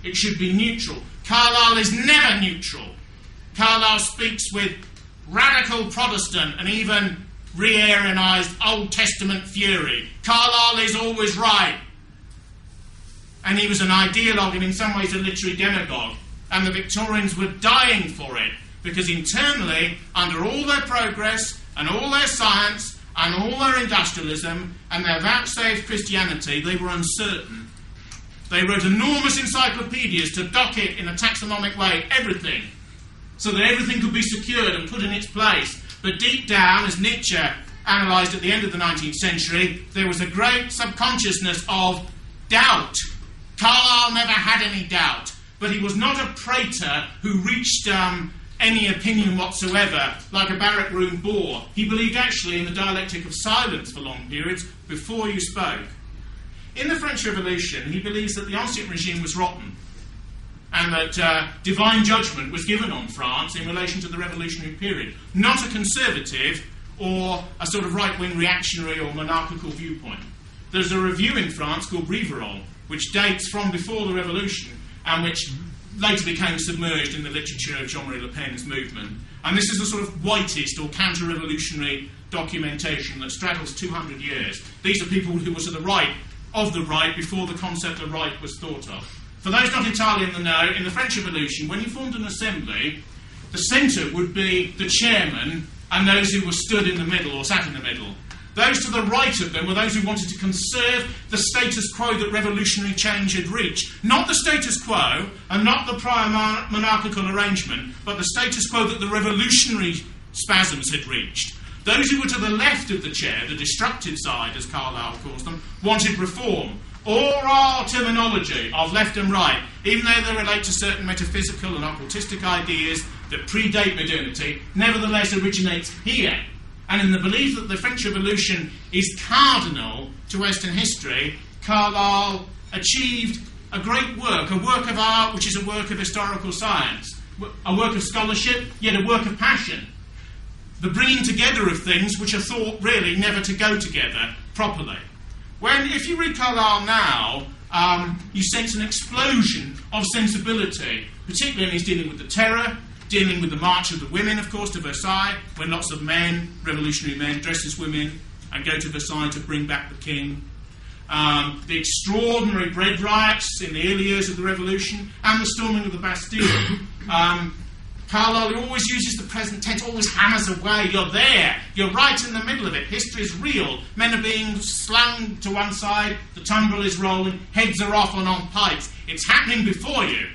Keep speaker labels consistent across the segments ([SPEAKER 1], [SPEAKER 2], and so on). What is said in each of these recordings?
[SPEAKER 1] It should be neutral. Carlyle is never neutral. Carlyle speaks with radical Protestant and even re-Arianised Old Testament fury. Carlyle is always right. And he was an ideologue and in some ways a literary demagogue. And the Victorians were dying for it, because internally, under all their progress and all their science and all their industrialism and their vouchsafed Christianity, they were uncertain. They wrote enormous encyclopedias to dock it in a taxonomic way, everything, so that everything could be secured and put in its place. But deep down, as Nietzsche analysed at the end of the 19th century, there was a great subconsciousness of doubt. Carlyle never had any doubt, but he was not a prater who reached any opinion whatsoever, like a barrack room bore. He believed actually in the dialectic of silence for long periods before you spoke. In the French Revolution, he believes that the ancient regime was rotten and that divine judgment was given on France in relation to the revolutionary period, not a conservative or a sort of right-wing reactionary or monarchical viewpoint. There's a review in France called Rivarol, which dates from before the revolution and which later became submerged in the literature of Jean-Marie Le Pen's movement. And this is a sort of whitist or counter-revolutionary documentation that straddles 200 years. These are people who were to the right of the right before the concept of right was thought of. For those not entirely in the know, in the French Revolution, when you formed an assembly, the centre would be the chairman and those who were stood in the middle or sat in the middle. Those to the right of them were those who wanted to conserve the status quo that revolutionary change had reached. Not the status quo and not the prior monarchical arrangement, but the status quo that the revolutionary spasms had reached. Those who were to the left of the chair, the destructive side, as Carlyle calls them, wanted reform. All our terminology of left and right, even though they relate to certain metaphysical and occultistic ideas that predate modernity, nevertheless originates here. And in the belief that the French Revolution is cardinal to Western history, Carlyle achieved a great work, a work of art which is a work of historical science, a work of scholarship, yet a work of passion. The bringing together of things which are thought really never to go together properly. When, if you read Carlyle now, you sense an explosion of sensibility, particularly when he's dealing with the terror, dealing with the march of the women, of course, to Versailles, when lots of men, revolutionary men, dress as women and go to Versailles to bring back the king. The extraordinary bread riots in the early years of the Revolution and the storming of the Bastille. Carlyle always uses the present tense, always hammers away. You're there. You're right in the middle of it. History is real. Men are being slung to one side. The tumbril is rolling. Heads are off and on pikes. It's happening before you.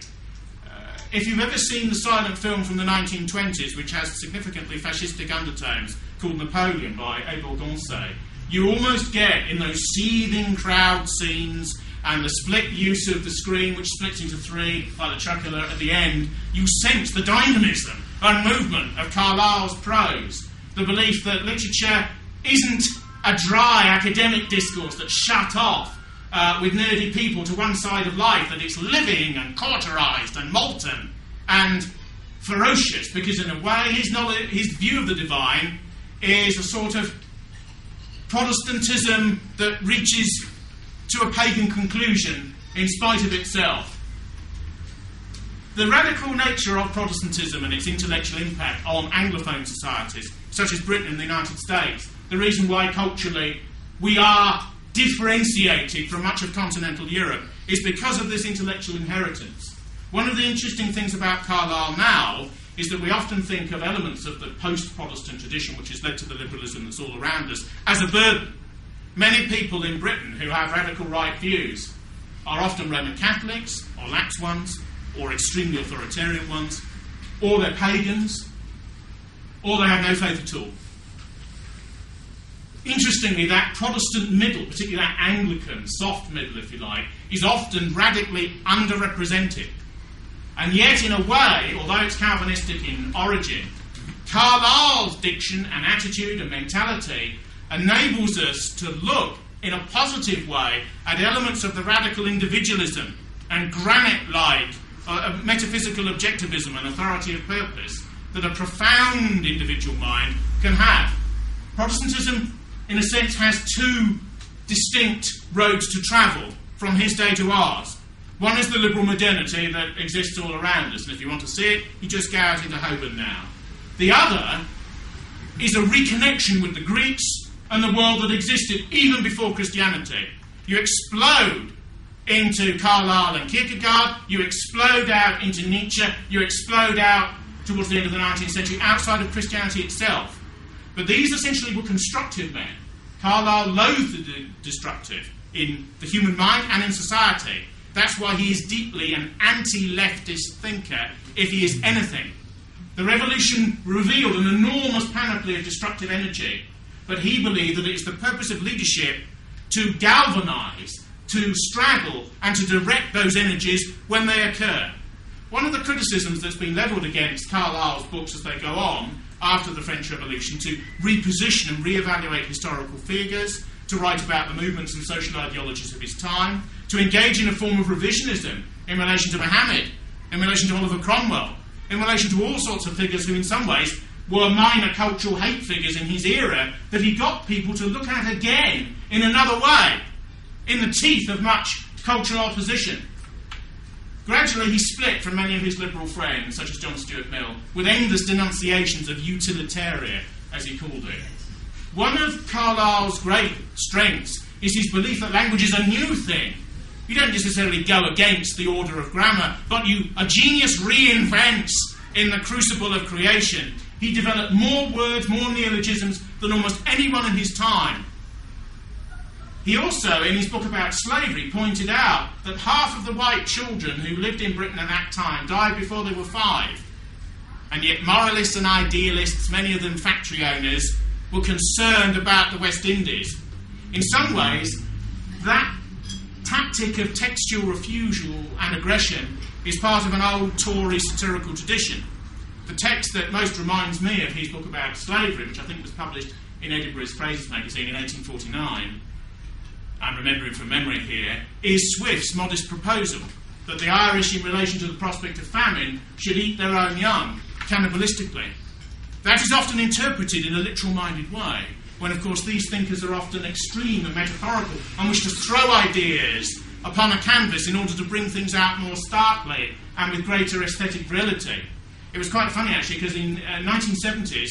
[SPEAKER 1] If you've ever seen the silent film from the 1920s, which has significantly fascistic undertones, called Napoleon by Abel Gansé, you almost get, in those seething crowd scenes and the split use of the screen, which splits into three by the truculent at the end, you sense the dynamism and movement of Carlyle's prose. The belief that literature isn't a dry academic discourse that's shut off with nerdy people to one side of life, that it's living and cauterised and molten and ferocious, because in a way his view of the divine is a sort of Protestantism that reaches to a pagan conclusion in spite of itself. The radical nature of Protestantism and its intellectual impact on Anglophone societies, such as Britain and the United States, the reason why culturally we are differentiated from much of continental Europe, is because of this intellectual inheritance. One of the interesting things about Carlyle now is that we often think of elements of the post-Protestant tradition, which has led to the liberalism that's all around us, as a burden. Many people in Britain who have radical right views are often Roman Catholics, or lax ones, or extremely authoritarian ones, or they're pagans, or they have no faith at all. Interestingly, that Protestant middle, particularly that Anglican, soft middle, if you like, is often radically underrepresented. And yet, in a way, although it's Calvinistic in origin, Carlyle's diction and attitude and mentality enables us to look in a positive way at elements of the radical individualism and granite-like metaphysical objectivism and authority of purpose that a profound individual mind can have. Protestantism, in a sense, has two distinct roads to travel from his day to ours. One is the liberal modernity that exists all around us, and if you want to see it, you just go out into Holborn now. The other is a reconnection with the Greeks and the world that existed even before Christianity. You explode into Carlyle and Kierkegaard, you explode out into Nietzsche, you explode out towards the end of the 19th century outside of Christianity itself. But these essentially were constructive men. Carlyle loathed the destructive in the human mind and in society. That's why he is deeply an anti-leftist thinker, if he is anything. The revolution revealed an enormous panoply of destructive energy, but he believed that it is the purpose of leadership to galvanise, to straddle, and to direct those energies when they occur. One of the criticisms that's been levelled against Carlyle's books as they go on after the French Revolution, to reposition and re-evaluate historical figures, to write about the movements and social ideologies of his time, to engage in a form of revisionism in relation to Mohammed, in relation to Oliver Cromwell, in relation to all sorts of figures who in some ways were minor cultural hate figures in his era that he got people to look at again in another way, in the teeth of much cultural opposition. Gradually he split from many of his liberal friends, such as John Stuart Mill, with endless denunciations of utilitarian, as he called it. One of Carlyle's great strengths is his belief that language is a new thing. You don't necessarily go against the order of grammar, but a genius reinvents in the crucible of creation. He developed more words, more neologisms than almost anyone in his time. He also, in his book about slavery, pointed out that half of the white children who lived in Britain at that time died before they were 5. And yet moralists and idealists, many of them factory owners, were concerned about the West Indies. In some ways, that tactic of textual refusal and aggression is part of an old Tory satirical tradition. The text that most reminds me of his book about slavery, which I think was published in Edinburgh's Fraser's magazine in 1849, I'm remembering from memory here, is Swift's modest proposal that the Irish, in relation to the prospect of famine, should eat their own young, cannibalistically. That is often interpreted in a literal-minded way, when, of course, these thinkers are often extreme and metaphorical and wish to throw ideas upon a canvas in order to bring things out more starkly and with greater aesthetic virility. It was quite funny, actually, because in 1970s,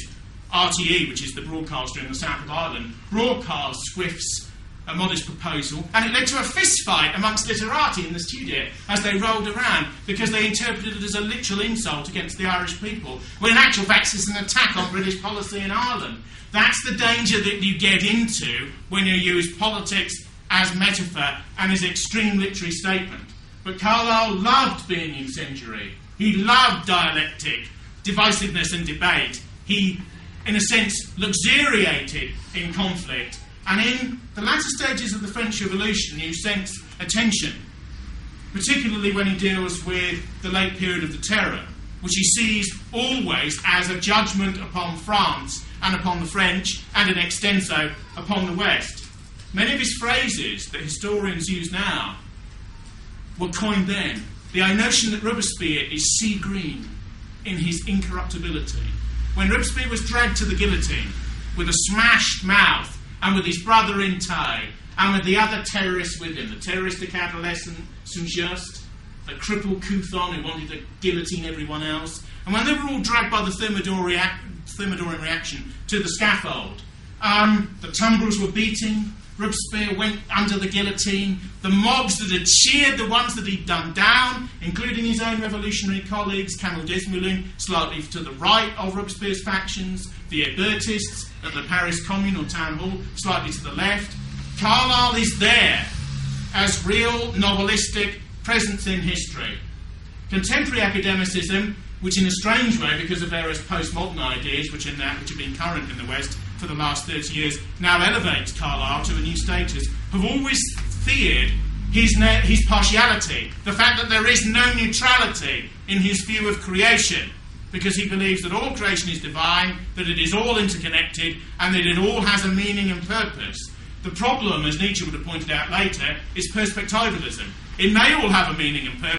[SPEAKER 1] RTE, which is the broadcaster in the south of Ireland, broadcast Swift's a modest proposal, and it led to a fist fight amongst literati in the studio as they rolled around, because they interpreted it as a literal insult against the Irish people, when in actual fact it's an attack on British policy in Ireland. That's the danger that you get into when you use politics as metaphor and as extreme literary statement. But Carlyle loved being incendiary. He loved dialectic, divisiveness and debate. He, in a sense, luxuriated in conflict. And in the latter stages of the French Revolution, you sense a tension, particularly when he deals with the late period of the Terror, which he sees always as a judgment upon France and upon the French, and in extenso upon the West. Many of his phrases that historians use now were coined then. The notion that Robespierre is sea green in his incorruptibility. When Robespierre was dragged to the guillotine with a smashed mouth, and with his brother in tow, and with the other terrorists with him, the terroristic adolescent Saint-Just, the crippled Couthon who wanted to guillotine everyone else, and when they were all dragged by the Thermodoran reaction to the scaffold, the tumbrils were beating, Robespierre went under the guillotine, the mobs that had cheered the ones that he'd done down, including his own revolutionary colleagues, Camille Desmoulins, slightly to the right of Robespierre's factions, the Hébertists at the Paris Commune or Town Hall, slightly to the left. Carlyle is there as real novelistic presence in history. Contemporary academicism, which in a strange way, because of various postmodern ideas which have been current in the West for the last 30 years, now elevates Carlyle to a new status, have always feared his partiality, the fact that there is no neutrality in his view of creation, because he believes that all creation is divine, that it is all interconnected, and that it all has a meaning and purpose. The problem, as Nietzsche would have pointed out later, is perspectivalism. It may all have a meaning and purpose,